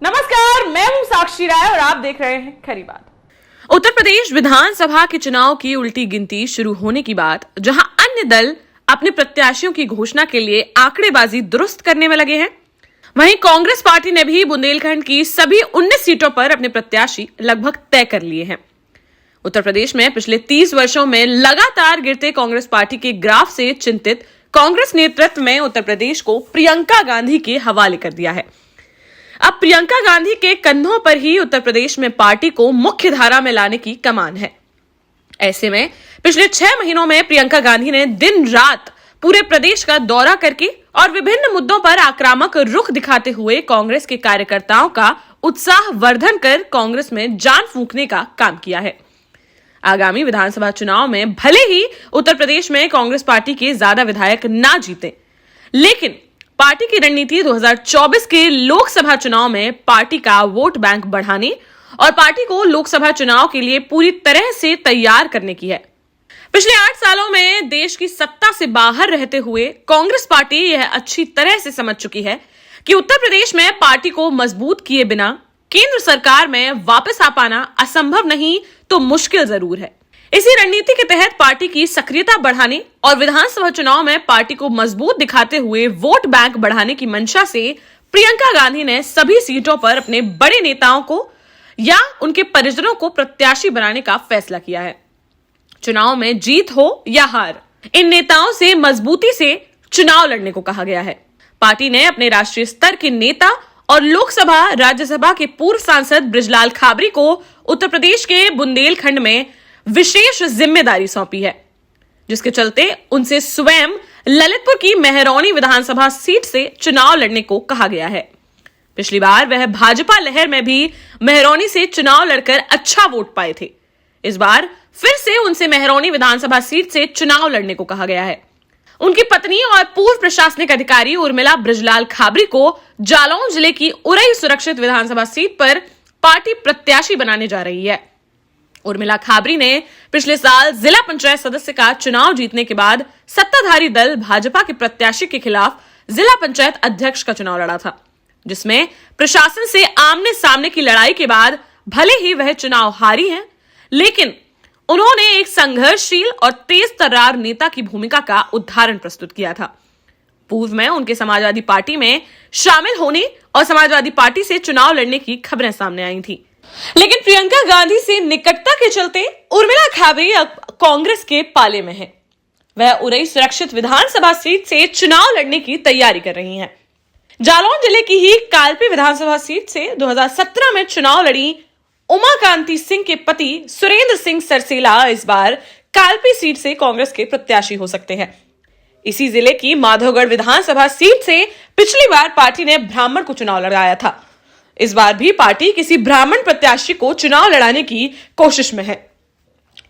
नमस्कार, मैं हूं साक्षी राय और आप देख रहे हैं खरी बात। उत्तर प्रदेश विधानसभा के चुनाव की उल्टी गिनती शुरू होने की बाद जहां अन्य दल अपने प्रत्याशियों की घोषणा के लिए आंकड़ेबाजी दुरुस्त करने में लगे हैं, वहीं कांग्रेस पार्टी ने भी बुंदेलखंड की सभी 19 सीटों पर अपने प्रत्याशी लगभग तय कर लिए हैं। उत्तर प्रदेश में पिछले 30 वर्षों में लगातार गिरते कांग्रेस पार्टी के ग्राफ से चिंतित कांग्रेस नेतृत्व में उत्तर प्रदेश को प्रियंका गांधी के हवाले कर दिया है। अब प्रियंका गांधी के कंधों पर ही उत्तर प्रदेश में पार्टी को मुख्य धारा में लाने की कमान है। ऐसे में पिछले 6 महीनों में प्रियंका गांधी ने दिन रात पूरे प्रदेश का दौरा करके और विभिन्न मुद्दों पर आक्रामक रुख दिखाते हुए कांग्रेस के कार्यकर्ताओं का उत्साह वर्धन कर कांग्रेस में जान फूंकने का काम किया है। आगामी विधानसभा चुनाव में भले ही उत्तर प्रदेश में कांग्रेस पार्टी के ज्यादा विधायक ना जीते, लेकिन पार्टी की रणनीति 2024 के लोकसभा चुनाव में पार्टी का वोट बैंक बढ़ाने और पार्टी को लोकसभा चुनाव के लिए पूरी तरह से तैयार करने की है। पिछले 8 सालों में देश की सत्ता से बाहर रहते हुए कांग्रेस पार्टी यह अच्छी तरह से समझ चुकी है कि उत्तर प्रदेश में पार्टी को मजबूत किए बिना केंद्र सरकार में वापस आ पाना असंभव नहीं तो मुश्किल जरूर है। इसी रणनीति के तहत पार्टी की सक्रियता बढ़ाने और विधानसभा चुनाव में पार्टी को मजबूत दिखाते हुए वोट बैंक बढ़ाने की मंशा से प्रियंका गांधी ने सभी सीटों पर अपने बड़े नेताओं को या उनके परिजनों को प्रत्याशी बनाने का फैसला किया है। चुनाव में जीत हो या हार, इन नेताओं से मजबूती से चुनाव लड़ने को कहा गया है। पार्टी ने अपने राष्ट्रीय स्तर के नेता और लोकसभा राज्यसभा के पूर्व सांसद बृजलाल खाबरी को उत्तर प्रदेश के बुंदेलखंड में विशेष जिम्मेदारी सौंपी है, जिसके चलते उनसे स्वयं ललितपुर की मेहरौनी विधानसभा सीट से चुनाव लड़ने को कहा गया है। पिछली बार वह भाजपा लहर में भी मेहरौनी से चुनाव लड़कर अच्छा वोट पाए थे। इस बार फिर से उनसे मेहरौनी विधानसभा सीट से चुनाव लड़ने को कहा गया है। उनकी पत्नी और पूर्व प्रशासनिक अधिकारी उर्मिला बृजलाल खाबरी को जालौन जिले की उरई सुरक्षित विधानसभा सीट पर पार्टी प्रत्याशी बनाने जा रही है। उर्मिला खाबरी ने पिछले साल जिला पंचायत सदस्य का चुनाव जीतने के बाद सत्ताधारी दल भाजपा के प्रत्याशी के खिलाफ जिला पंचायत अध्यक्ष का चुनाव लड़ा था, जिसमें प्रशासन से आमने सामने की लड़ाई के बाद भले ही वह चुनाव हारी हैं, लेकिन उन्होंने एक संघर्षशील और तेज तर्रार नेता की भूमिका का उदाहरण प्रस्तुत किया था। पूर्व में उनके समाजवादी पार्टी में शामिल होने और समाजवादी पार्टी से चुनाव लड़ने की खबरें सामने आई थी, लेकिन प्रियंका गांधी से निकटता के चलते उर्मिला खाबरी अब कांग्रेस के पाले में है। वह उरई सुरक्षित विधानसभा सीट से चुनाव लड़ने की तैयारी कर रही हैं। जालौन जिले की ही कालपी विधानसभा सीट से 2017 में चुनाव लड़ी उमाकांति सिंह के पति सुरेंद्र सिंह सरसेला इस बार कालपी सीट से कांग्रेस के प्रत्याशी हो सकते हैं। इसी जिले की माधवगढ़ विधानसभा सीट से पिछली बार पार्टी ने ब्राह्मण को चुनाव लड़ाया था। इस बार भी पार्टी किसी ब्राह्मण प्रत्याशी को चुनाव लड़ाने की कोशिश में है।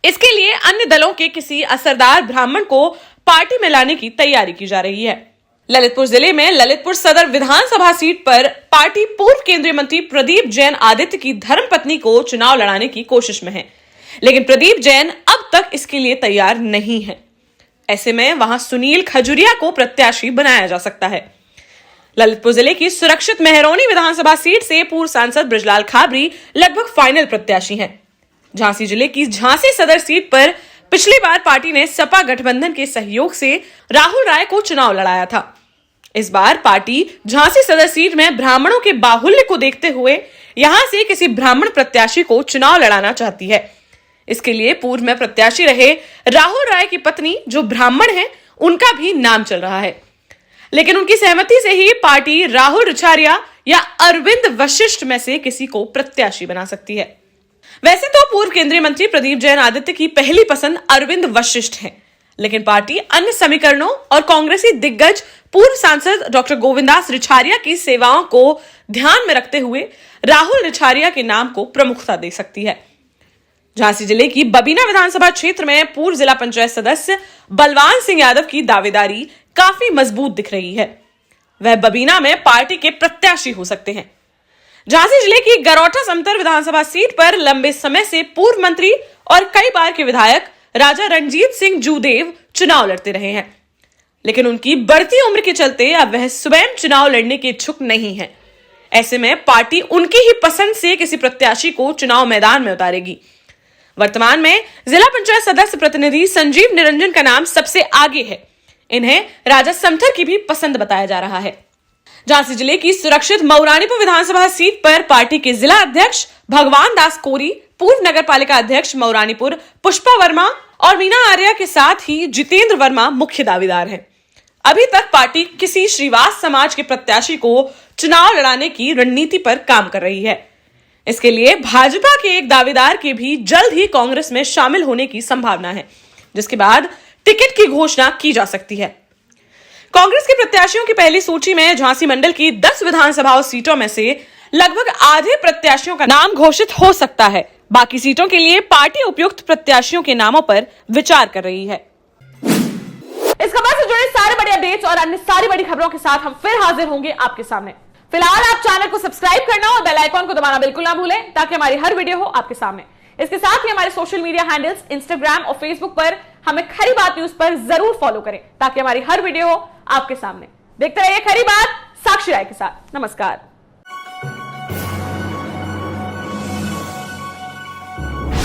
इसके लिए अन्य दलों के किसी असरदार ब्राह्मण को पार्टी में लाने की तैयारी की जा रही है। ललितपुर जिले में ललितपुर सदर विधानसभा सीट पर पार्टी पूर्व केंद्रीय मंत्री प्रदीप जैन आदित्य की धर्मपत्नी को चुनाव लड़ाने की कोशिश में है, लेकिन प्रदीप जैन अब तक इसके लिए तैयार नहीं है। ऐसे में वहां सुनील खजुरिया को प्रत्याशी बनाया जा सकता है। ललितपुर जिले की सुरक्षित मेहरौनी विधानसभा सीट से पूर्व सांसद बृजलाल खाबरी लगभग फाइनल प्रत्याशी हैं। झांसी जिले की झांसी सदर सीट पर पिछली बार पार्टी ने सपा गठबंधन के सहयोग से राहुल राय को चुनाव लड़ाया था। इस बार पार्टी झांसी सदर सीट में ब्राह्मणों के बाहुल्य को देखते हुए यहां से किसी ब्राह्मण प्रत्याशी को चुनाव लड़ाना चाहती है। इसके लिए पूर्व में प्रत्याशी रहे राहुल राय की पत्नी जो ब्राह्मण है, उनका भी नाम चल रहा है, लेकिन उनकी सहमति से ही पार्टी राहुल रिछारिया या अरविंद वशिष्ठ में से किसी को प्रत्याशी बना सकती है। वैसे तो पूर्व केंद्रीय मंत्री प्रदीप जैन आदित्य की पहली पसंद अरविंद वशिष्ठ है, लेकिन पार्टी अन्य समीकरणों और कांग्रेसी दिग्गज पूर्व सांसद डॉक्टर गोविंदास रिछारिया की सेवाओं को ध्यान में रखते हुए राहुल रिछारिया के नाम को प्रमुखता दे सकती है। झांसी जिले की बबीना विधानसभा क्षेत्र में पूर्व जिला पंचायत सदस्य बलवान सिंह यादव की दावेदारी काफी मजबूत दिख रही है। वह बबीना में पार्टी के प्रत्याशी हो सकते हैं। झांसी जिले की गरौठा समतर विधानसभा सीट पर लंबे समय से पूर्व मंत्री और कई बार के विधायक राजा रणजीत सिंह जूदेव चुनाव लड़ते रहे हैं, लेकिन उनकी बढ़ती उम्र के चलते अब वह स्वयं चुनाव लड़ने के इच्छुक नहीं है। ऐसे में पार्टी उनकी ही पसंद से किसी प्रत्याशी को चुनाव मैदान में उतारेगी। वर्तमान में जिला पंचायत सदस्य प्रतिनिधि संजीव निरंजन का नाम सबसे आगे है। इन्हें राजा समथर की भी पसंद बताया जा रहा है। झांसी जिले की सुरक्षित मऊरानीपुर विधानसभा सीट पर पार्टी के जिला अध्यक्ष भगवान दास कोरी, पूर्व नगर पालिका अध्यक्ष मऊरानीपुर पुष्पा वर्मा और मीना आर्या के साथ ही जितेंद्र वर्मा मुख्य दावेदार हैं। अभी तक पार्टी किसी श्रीवास समाज के प्रत्याशी को चुनाव लड़ाने की रणनीति पर काम कर रही है। इसके लिए भाजपा के एक दावेदार के भी जल्द ही कांग्रेस में शामिल होने की संभावना है, जिसके बाद टिकट की घोषणा की जा सकती है। कांग्रेस के प्रत्याशियों की पहली सूची में झांसी मंडल की 10 विधानसभा सीटों में से लगभग आधे प्रत्याशियों का नाम घोषित हो सकता है। बाकी सीटों के लिए पार्टी उपयुक्त प्रत्याशियों के नामों पर विचार कर रही है। इस खबर से जुड़े सारे बड़े अपडेट्स और अन्य सारी बड़ी खबरों के साथ हम फिर हाजिर होंगे आपके सामने। फिलहाल आप चैनल को सब्सक्राइब करना और बेल आइकॉन को दबाना बिल्कुल ना भूलें, ताकि हमारी हर वीडियो हो आपके सामने। इसके साथ ही हमारे सोशल मीडिया हैंडल्स इंस्टाग्राम और फेसबुक पर हमें खरी बात न्यूज पर जरूर फॉलो करें, ताकि हमारी हर वीडियो हो आपके सामने। देखते रहिए खरी बात साक्षी राय के साथ। नमस्कार।